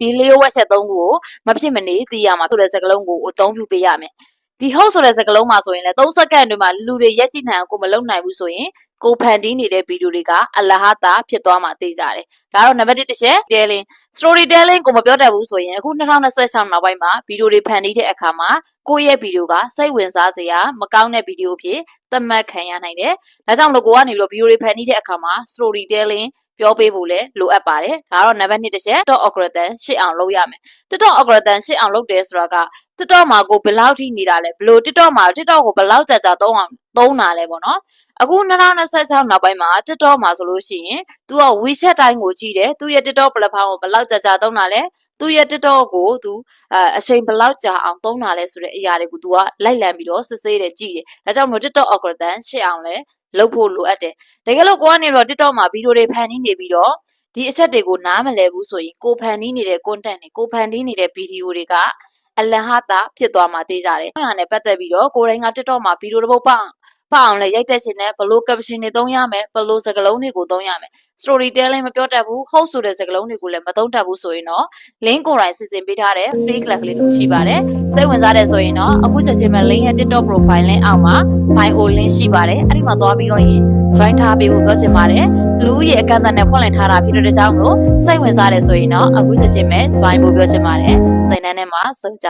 ဒီလျှို့ဝှက်ချက်3ခုကိုမဖြစ်မနေသိရမှာဆိုတဲ့စကားလုံးကိုအသုံးပြုပေးရမယ်ဒီ hold ဆိုတဲ့စကားလုံးမှာဆိုရင်လည်း3စက္ကန့်အတွင်းမှာလူတွေရက်ကြည့်နိုင်အောင်ကိုမလုပ်နိုင်ဘူးဆိုရင်ကိုဖန်တီးနေတဲ့ဗီဒီယိုတွေကအလဟတာဖြစ်သွားမှာသိကြတယ်ဒါတော့နံပါတ်1တစ်ချက် telling story telling ကိုမပြောတတ်ဘူးဆိုရင်အခု2026နောက်ပိုင်းမှာဗီဒီယိုတွေဖန်တီးတဲ့အခါမှာကိုယ့်ရဲ့ဗီဒီယိုကစိတ်ဝင်စားစရာမကောင်းတဲ့ဗီဒီယိုအဖြစ်သတ်မှတ်ခံရနိုင်တယ်ဒါကြောင့်လို့ကိုကနေပြီးတော့ဗီဒီယိုတွေဖန်တီးတဲ့အခါမှာ story telling ပြောပေးဖို့လည်းလိုအပ်ပါတယ်ဒါတော့နံပါတ်2တစ်ချက် TikTok algorithm ရှစ်အောင်လုပ်ရမယ် TikTok algorithm ရှစ်အောင်လုပ်တယ်ဆိုတာက TikTok မှာကိုဘယ်လောက်ထိနေတာလဲဘယ်လို TikTok ကိုဘယ်လောက်ကြာသုံးတာလဲပေါ့နော်အခု2026နောက်ပိုင်းမှာ TikTok မှာဆိုလို့ရှိရင် तू က WeChat တိုင်းကိုကြည့်တယ်သူရဲ့ TikTok platform ကိုဘယ်လောက်ကြာသုံးတာလဲသူရဲ့ TikTok ကို तू အချိန်ဘယ်လောက်ကြာအောင်သုံးတာလဲဆိုတဲ့အရာတွေကို तू ကလိုက်လံပြီးတော့စစ်ဆေးတယ်ကြည့်တယ်ဒါကြောင့်မို့ TikTok algorithm ရှစ်အောင်လဲလုပ်ဖို့လိုအပ်တယ်တကယ်လို့ကိုကနေတော့ TikTok မှာဗီဒီယိုတွေဖန်တီးနေပြီးတော့ဒီအချက်တွေကိုနားမလည်ဘူးဆိုရင်ကိုဖန်တီးနေတဲ့ content တွေကိုဖန်တီးနေတဲ့ဗီဒီယိုတွေကအလဟတာဖြစ်သွားမှာသိကြတယ်။အဲ့ဒါနဲ့ပတ်သက်ပြီးတော့ကိုတိုင်းက TikTok မှာဗီဒီယိုတစ်ပုဒ်ပေါအောင်လဲရိုက်တက်ချင်တယ်ဘလို့ caption တွေသုံးရမယ်ဘလို့စကားလုံးတွေကိုသုံးရမယ် story telling မပြောတတ်ဘူး host ဆိုတဲ့စကားလုံးတွေကိုလည်းမသုံးတတ်ဘူးဆိုရင်တော့ link ကိုယ်တိုင်စီစဉ်ပေးထားတဲ့ free class လေးတစ်ခုရှိပါတယ်စိတ်ဝင်စားတယ်ဆိုရင်တော့အခုချက်ချင်းပဲ link ရဲ့ TikTok profile link အောက်မှာ bio link ရှိပါတယ်အဲ့ဒီမှာသွားပြီးတော့ရင် join ထားပေးဖို့ပြောချင်ပါတယ်လူဦးရေအကန့်အသတ်နဲ့ဖွင့်လှစ်ထားတာဖြစ်တဲ့ကြောင့်လို့စိတ်ဝင်စားတယ်ဆိုရင်တော့အခုချက်ချင်းပဲ join ဖို့ပြောချင်ပါတယ်သင်တန်းထဲမှာစုံကြ